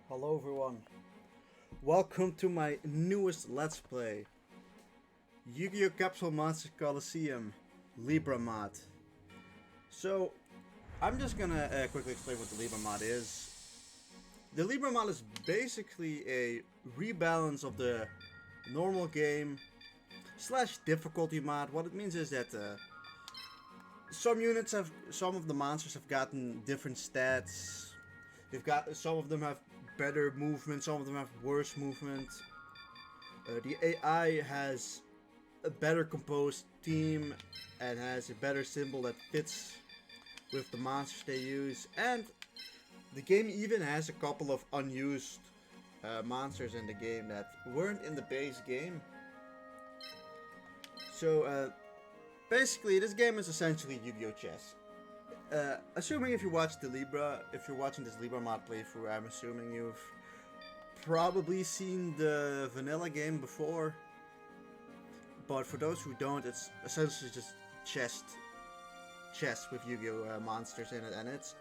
Hello everyone, welcome to my newest Let's Play, Yu-Gi-Oh! Capsule Monsters Coliseum, Libra mod. So, I'm just gonna quickly explain what the Libra mod is. The Libra mod is basically a rebalance of the normal game / difficulty mod. What it means is that some of the monsters have gotten different stats. Some of them have better movement, some of them have worse movement. The AI has a better composed team and has a better symbol that fits with the monsters they use. And the game even has a couple of unused monsters in the game that weren't in the base game. So basically, this game is essentially Yu-Gi-Oh! Chess. Assuming if you're watching this Libra mod playthrough, I'm assuming you've probably seen the vanilla game before. But for those who don't, it's essentially just chess with Yu-Gi-Oh! Monsters in it, and it's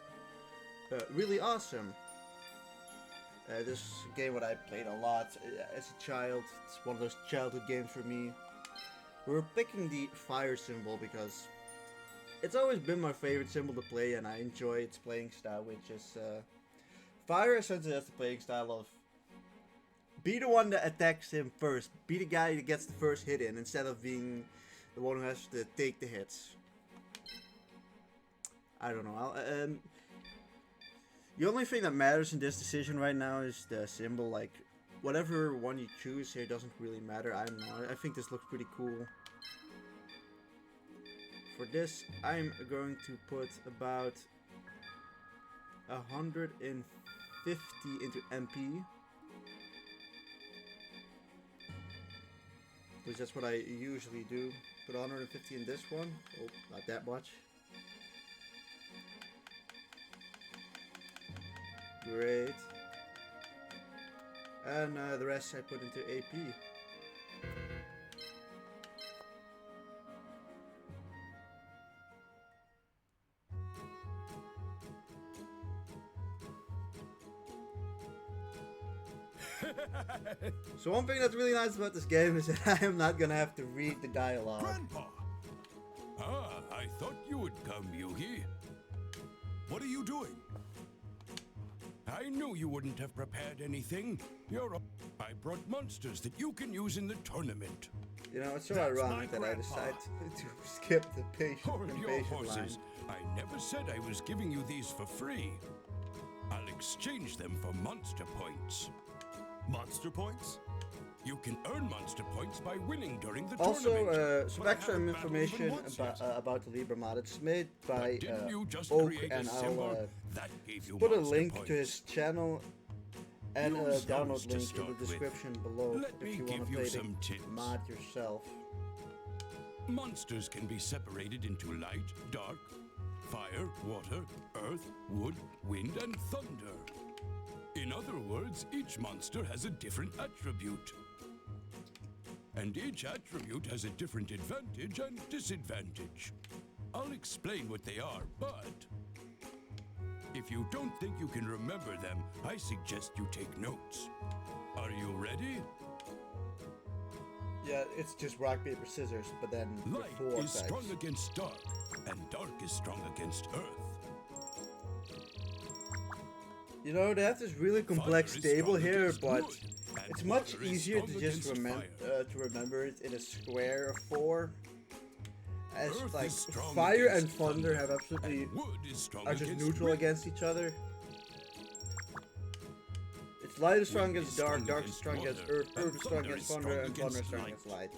really awesome. This game what I played a lot as a child. It's one of those childhood games for me. We're picking the fire symbol because it's always been my favorite symbol to play, and I enjoy its playing style, which is fire essentially has the playing style of be the one that attacks him first, be the guy that gets the first hit in, instead of being the one who has to take the hits. I don't know. The only thing that matters in this decision right now is the symbol. Like, whatever one you choose here doesn't really matter. I don't know. I think this looks pretty cool. For this, I'm going to put about 150 into MP. Because that's what I usually do. Put 150 in this one. Oh, not that much. Great. And the rest I put into AP. So one thing that's really nice about this game is that I am not gonna have to read the dialogue. Grandpa! Ah, I thought you would come, Yugi. What are you doing? I knew you wouldn't have prepared anything. I brought monsters that you can use in the tournament. You know, it's so ironic that I decided to skip the Hold your patient horses. line. I never said I was giving you these for free. I'll exchange them for monster points. Monster points? You can earn monster points by winning during the Also, tournament. some extra information about the Libra mod. It's made by Oak, and I'll put a link to his channel and a download link in the description below if you want to play the mod yourself. Monsters can be separated into light, dark, fire, water, earth, wood, wind, and thunder. In other words, each monster has a different attribute. And each attribute has a different advantage and disadvantage. I'll explain what they are, but if you don't think you can remember them, I suggest you take notes. Are you ready? Yeah, it's just rock, paper, scissors, but then Light with 4 is types. strong against dark, and dark is strong against earth. You know, they have this really complex Fire is table strong here, against but wood, and it's much water is easier strong to just against remember it in a square of 4. As Earth like is strong fire and against thunder have absolutely and wood is strong are just against neutral wind. against each other. It's light is strong Wind against is dark, strong dark is against strong against water, earth, and earth is strong thunder against is thunder, strong and thunder is against strong light. against light.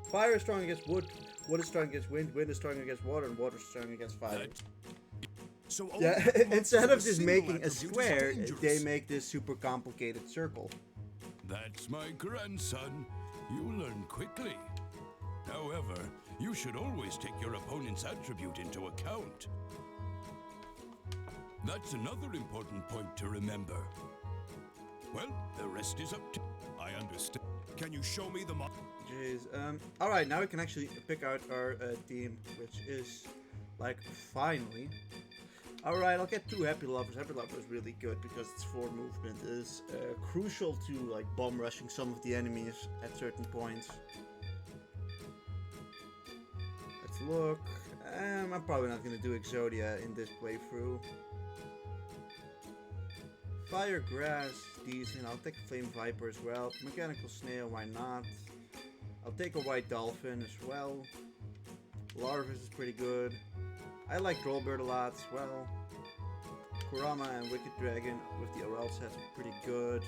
Fire is strong against wood, wood is strong against wind, wind is strong against water, and water is strong against fire. So Yeah, only instead of just single making a attribute is square, dangerous. they make this super complicated circle. That's my grandson. You learn quickly. However, you should always take your opponent's attribute into account. That's another important point to remember. Well, the rest is up to... I understand. Can you show me the Jeez. Alright, now we can actually pick out our team, which is, like, finally. Alright, I'll get 2 Happy Lovers. Happy Lover is really good because its forward movement is crucial to like bomb rushing some of the enemies at certain points. Let's look. I'm probably not gonna do Exodia in this playthrough. Fire Grass, decent. I'll take a Flame Viper as well. Mechanical Snail, why not? I'll take a White Dolphin as well. Larvis is pretty good. I like Trollbird a lot as well. Kurama and Wicked Dragon with the RL sets are pretty good.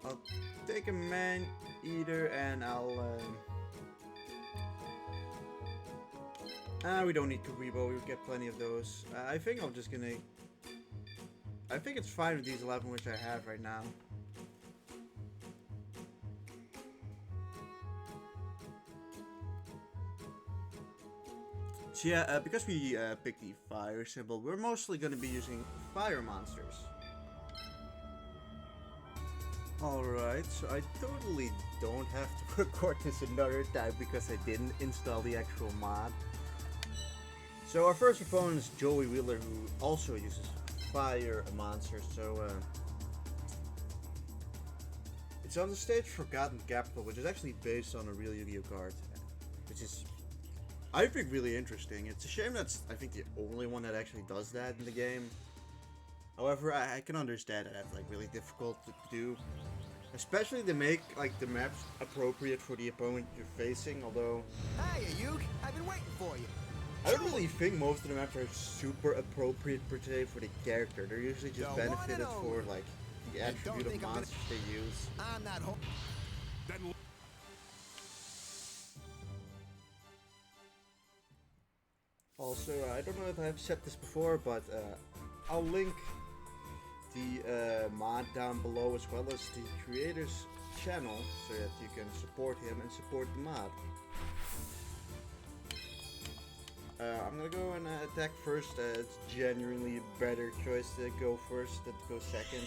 I'll take a Man Eater and I'll... we don't need Kuribo, we'll get plenty of those. I think I'm just gonna... I think it's fine with these 11 which I have right now. So yeah, because we picked the fire symbol, we're mostly going to be using fire monsters. Alright, so I totally don't have to record this another time because I didn't install the actual mod. So our first opponent is Joey Wheeler, who also uses fire monsters, so it's on the stage Forgotten Capital, which is actually based on a real Yu-Gi-Oh card, which is, I think, really interesting. It's a shame that's, I think, the only one that actually does that in the game. However, I can understand that that's like really difficult to do, especially to make like the maps appropriate for the opponent you're facing. Although, hey, Yug, I've been waiting for you. I don't really think most of the maps are super appropriate per se for the character. They're usually just benefited for like the attribute of monsters they use. I'm not home. Also, I don't know if I've said this before, but I'll link the mod down below as well as the creator's channel so that you can support him and support the mod. I'm gonna go and attack first. It's genuinely a better choice to go first than to go second.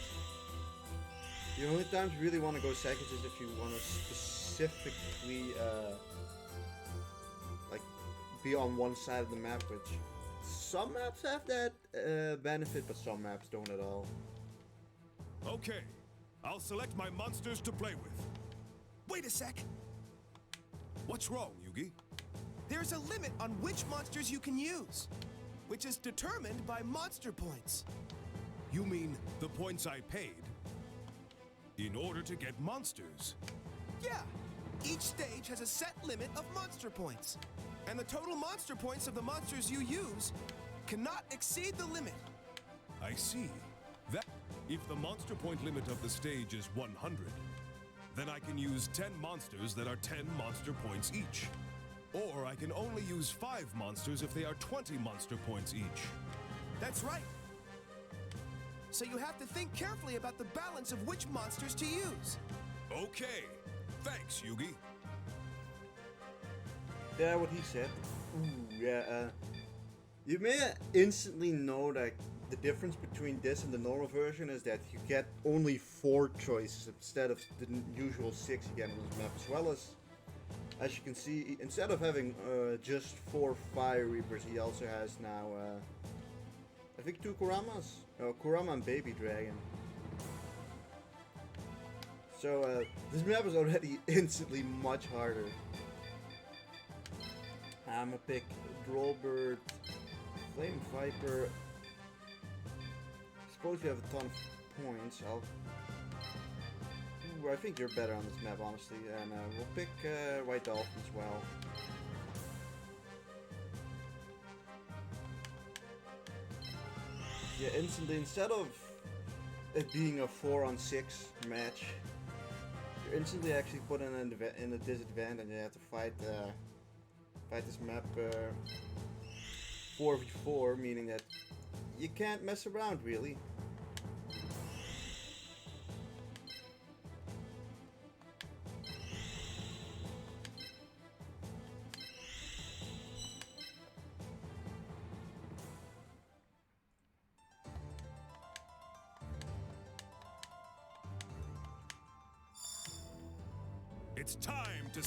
The only times you really want to go second is if you want to specifically like be on one side of the map, which some maps have that benefit, but some maps don't at all. Okay, I'll select my monsters to play with. Wait a sec. What's wrong, Yugi? There's a limit on which monsters you can use, which is determined by monster points. You mean the points I paid in order to get monsters? Yeah, each stage has a set limit of monster points, and the total monster points of the monsters you use cannot exceed the limit. I see. That if the monster point limit of the stage is 100, then I can use 10 monsters that are 10 monster points each. Or I can only use 5 monsters if they are 20 monster points each. That's right. So you have to think carefully about the balance of which monsters to use. Okay. Thanks, Yugi. Yeah, what he said. Ooh, yeah, you may instantly know that the difference between this and the normal version is that you get only 4 choices instead of the usual 6 you get on this map, as you can see, instead of having just 4 Fire Reapers, he also has now, I think 2 Kuramas? Kurama and Baby Dragon. So, this map is already instantly much harder. I'm gonna pick Drollbird, Flame Viper. Suppose you have a ton of points. I think you're better on this map, honestly, and we'll pick White Dolphin as well. Yeah, instantly, instead of it being a 4-on-6 match, you're instantly actually put in a disadvantage, and you have to fight this map 4v4, meaning that you can't mess around, really. It's time to...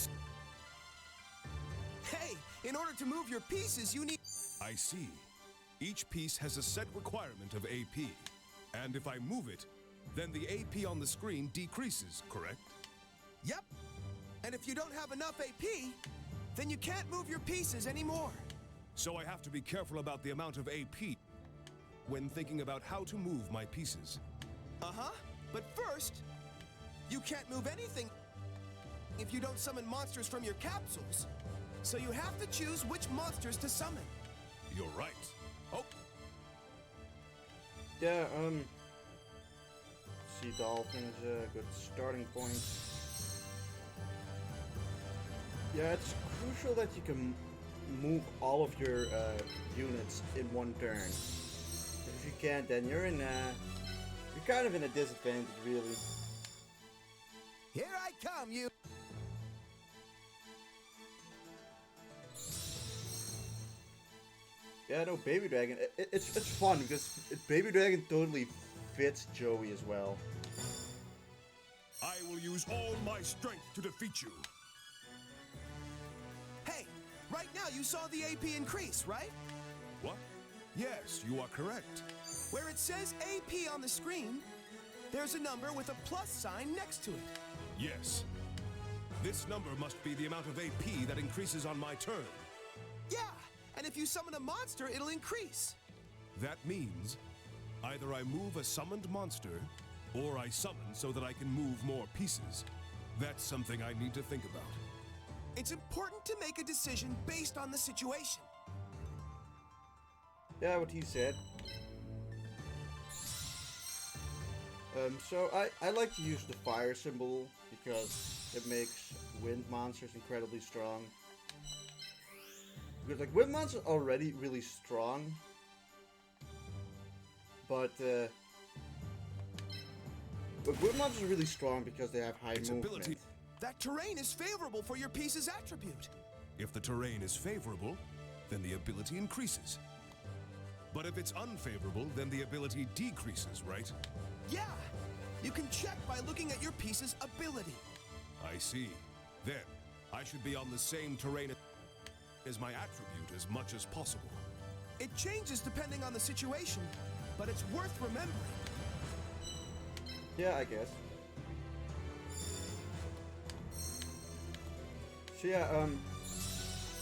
Hey, in order to move your pieces, you need... I see. Each piece has a set requirement of AP. And if I move it, then the AP on the screen decreases, correct? Yep. And if you don't have enough AP, then you can't move your pieces anymore. So I have to be careful about the amount of AP when thinking about how to move my pieces. Uh-huh. But first, you can't move anything if you don't summon monsters from your capsules. So you have to choose which monsters to summon. You're right. Oh, Yeah, Sea Dolphin is a good starting point. Yeah, it's crucial that you can move all of your units in one turn. If you can't, then you're kind of in a disadvantage, really. Here I come, you. Yeah, no, Baby Dragon. It's fun because Baby Dragon totally fits Joey as well. I will use all my strength to defeat you. Hey, right now you saw the AP increase, right? What? Yes, you are correct. Where it says AP on the screen, there's a number with a plus sign next to it. Yes. This number must be the amount of AP that increases on my turn. Yeah, and if you summon a monster, it'll increase. That means either I move a summoned monster, or I summon so that I can move more pieces. That's something I need to think about. It's important to make a decision based on the situation. Yeah, what he said. So I like to use the fire symbol because it makes wind monsters incredibly strong. Because like wind monsters are already really strong, but wind monsters are really strong because they have high movement. Ability. That terrain is favorable for your piece's attribute. If the terrain is favorable, then the ability increases. But if it's unfavorable, then the ability decreases, right? Yeah, you can check by looking at your piece's ability. I see. Then, I should be on the same terrain as my attribute as much as possible. It changes depending on the situation, but it's worth remembering. Yeah, I guess. So yeah,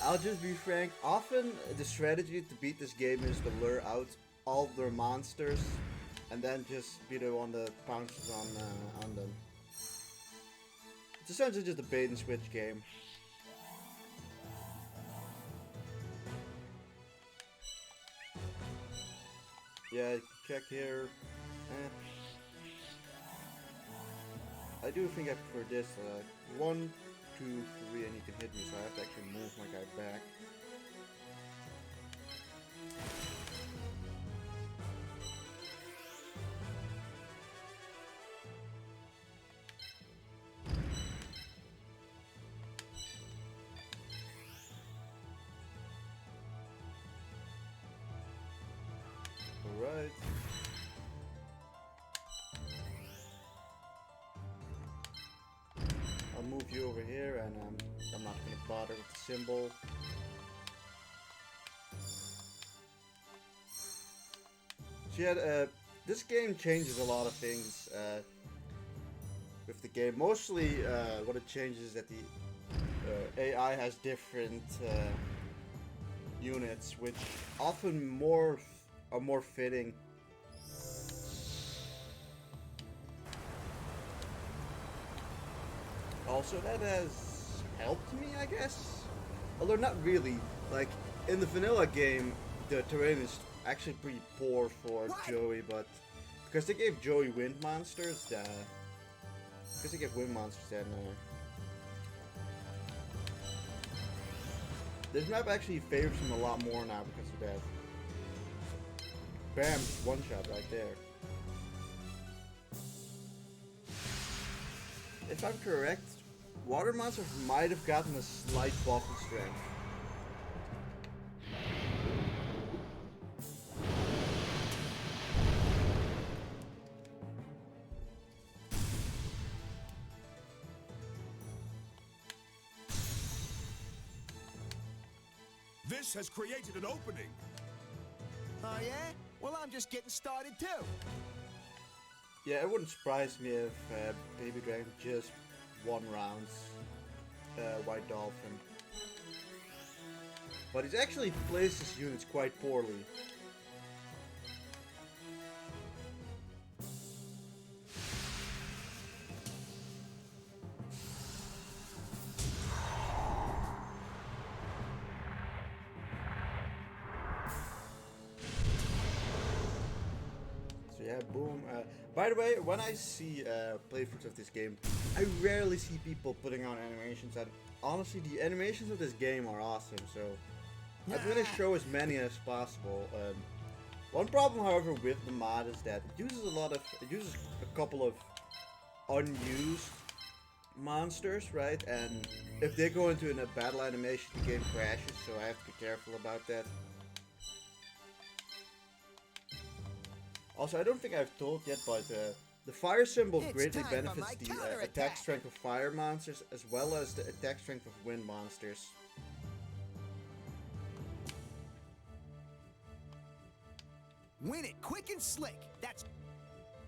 I'll just be frank. Often the strategy to beat this game is to lure out all their monsters, and then just be the one that pounces on them. It's essentially just a bait and switch game. Yeah, you can check here. I do think I prefer this. 1, 2, 3, and you can hit me, so I have to actually move my guy back. Alright. I'll move you over here, and I'm not going to bother with the symbol. So yeah, this game changes a lot of things with the game. Mostly what it changes is that the AI has different units, which often are more fitting. Also, that has helped me, I guess. Although not really. Like, in the vanilla game, the terrain is actually pretty poor for Joey, but because they gave Joey wind monsters, then this map actually favors him a lot more now because of that. Bam, just one shot right there. If I'm correct, water monsters might have gotten a slight buff in strength. This has created an opening. Oh, yeah? Well, I'm just getting started, too. Yeah, it wouldn't surprise me if Baby Dragon just won rounds White Dolphin. But he's actually placed his units quite poorly. So yeah, boom. By the way, when I see playthroughs of this game, I rarely see people putting on animations, and honestly, the animations of this game are awesome, so I'm gonna show as many as possible. One problem, however, with the mod is that it uses a couple of unused monsters, right? And if they go into a battle animation, the game crashes, so I have to be careful about that. Also, I don't think I've told yet, but the fire symbol greatly benefits the attack strength of fire monsters as well as the attack strength of wind monsters. Win it quick and slick. That's...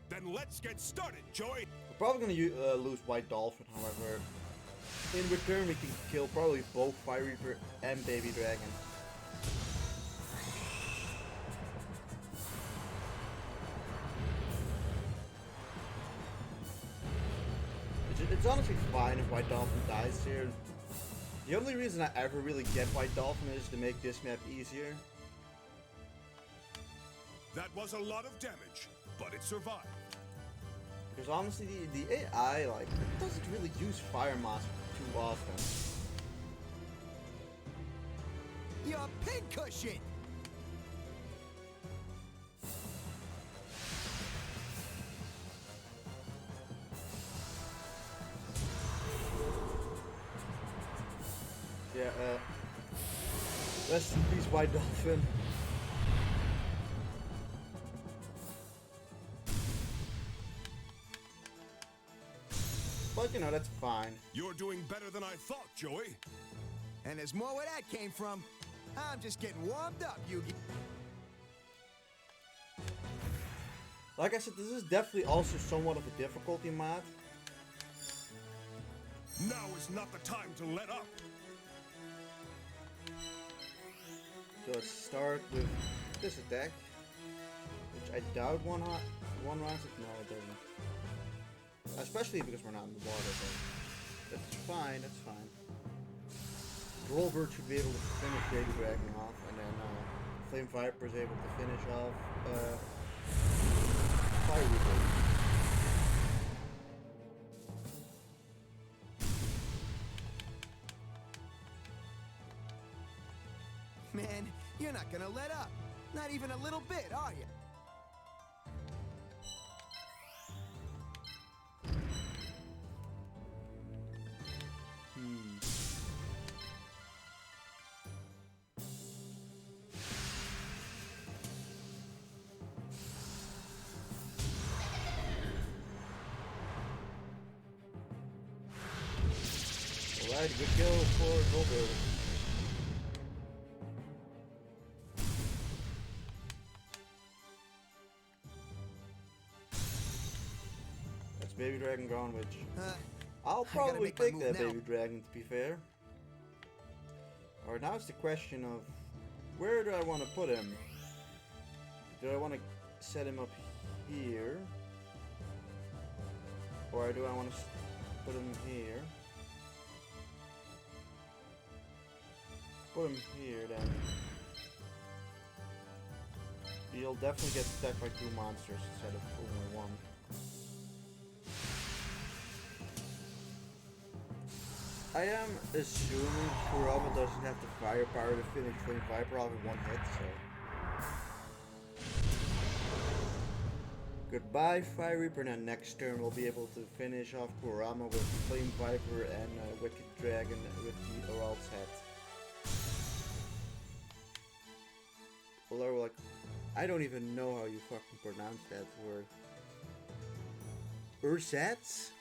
Then let's get started, Joey. We're probably gonna lose White Dolphin, however. In return, we can kill probably both Fire Reaper and Baby Dragon. It's honestly fine if White Dolphin dies here. The only reason I ever really get White Dolphin is to make this map easier. That was a lot of damage, but it survived. Because honestly, the AI, like, it doesn't really use Fire Monster too often. Your pincushion! Yeah, rest in peace, White Dolphin. But, you know, that's fine. You're doing better than I thought, Joey. And there's more where that came from. I'm just getting warmed up, Yugi. Like I said, this is definitely also somewhat of a difficulty mod. Now is not the time to let up. So let's start with this attack, which I doubt one rounds it. No, it doesn't. Especially because we're not in the water, but that's fine, that's fine. Rollbird should be able to finish Baby Dragon off, and then Flame Viper is able to finish off Fire Reaper. Man, you're not gonna let up. Not even a little bit, are you? Alright, good kill for Rollbird. Baby Dragon gone, which I'll probably take that Baby Dragon, to be fair. Alright, now it's the question of where do I want to put him? Do I want to set him up here? Or do I want to put him here? Put him here then. You'll definitely get attacked by 2 monsters instead of only 1. I am assuming Kurama doesn't have the firepower to finish Flame Viper off in 1 hit, so... Goodbye, Fire Reaper, and then next turn we'll be able to finish off Kurama with Flame Viper and Wicked Dragon with the Oral's Head. Although, like, I don't even know how you fucking pronounce that word. Ursatz?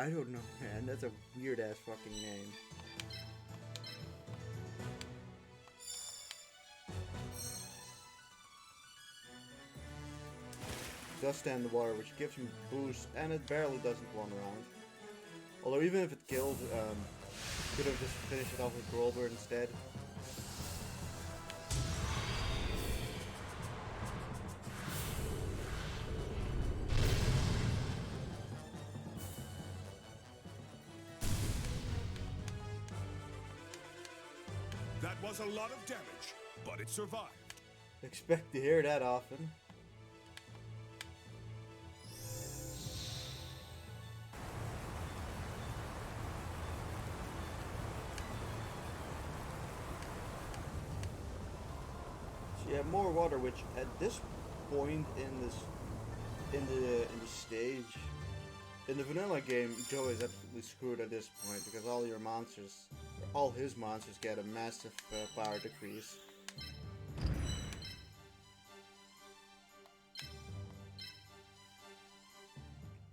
I don't know, man. That's a weird ass fucking name. does stand in the water, which gives him a boost, and it barely doesn't one round. Although even if it killed, could have just finished it off with Grolbert instead. That was a lot of damage, but it survived. Expect to hear that often. So yeah, more water, which at this point in the stage, in the vanilla game, Joe is absolutely screwed at this point because all your monsters, all his monsters, get a massive power decrease.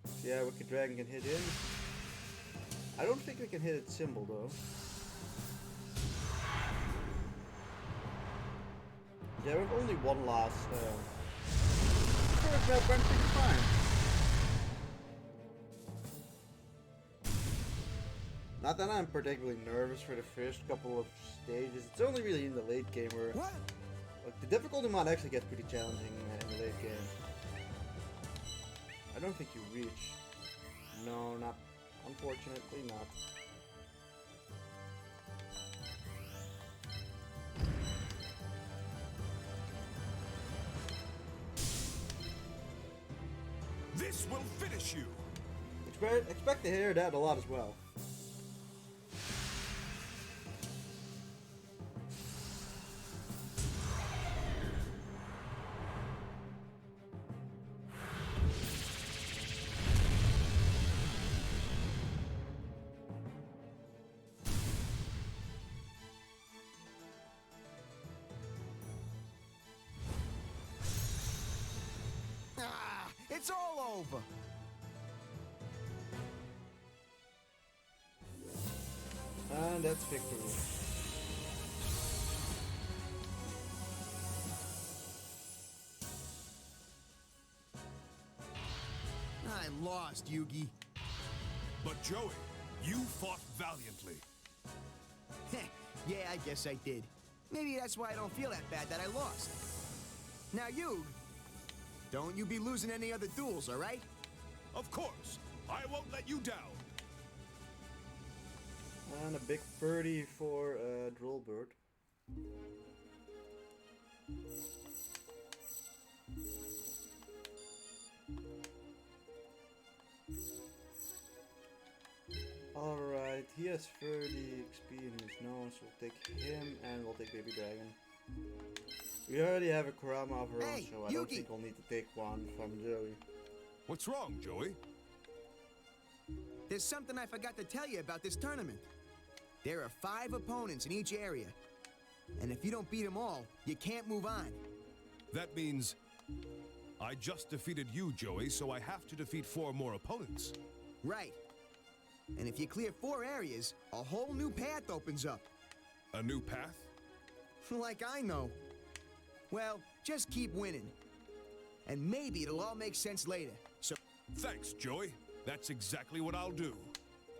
So yeah, Wicked Dragon can hit him. I don't think we can hit its symbol though. Yeah, we've only one loss. First map went pretty fine. Not that I'm particularly nervous for the first couple of stages. It's only really in the late game where like, the difficulty mod actually gets pretty challenging in the late game. I don't think you reach. No, not. Unfortunately, not. This will finish you. Expect to hear that a lot as well. It's all over. And that's victory. I lost, Yugi. But Joey, you fought valiantly. Yeah, I guess I did. Maybe that's why I don't feel that bad that I lost. Now you, don't you be losing any other duels, all right? Of course, I won't let you down. And a big birdie for Drillbird. Alright, he has 30 XP in his nose. We'll take him and we'll take Baby Dragon. We already have a Kurama of our own, Hey, so I don't Yugi! think we'll need to take one from Joey. What's wrong, Joey? There's something I forgot to tell you about this tournament. There are 5 opponents in each area. And if you don't beat them all, you can't move on. That means I just defeated you, Joey, so I have to defeat 4 more opponents. Right. And if you clear 4 areas, a whole new path opens up. A new path? Like I know. Well, just keep winning. And maybe it'll all make sense later. So, Thanks, Joey. That's exactly what I'll do.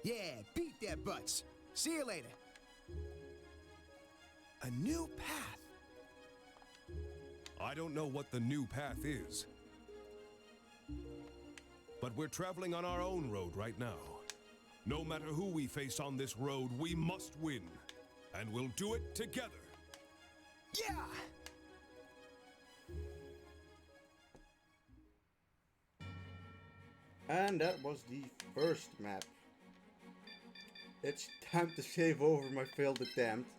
yeah, beat their butts. See you later. A new path? I don't know what the new path is. But we're traveling on our own road right now. No matter who we face on this road, we must win. And we'll do it together. Yeah! And that was the first map. It's time to save over my failed attempt.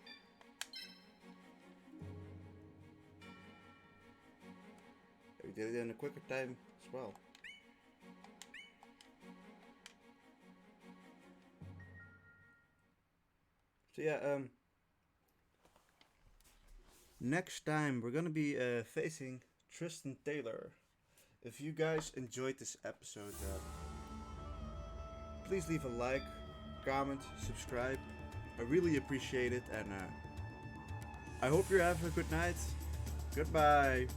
We did it in a quicker time as well. So yeah, next time we're gonna be facing Tristan Taylor. If you guys enjoyed this episode, please leave a like, comment, subscribe. I really appreciate it, and I hope you're having a good night. Goodbye.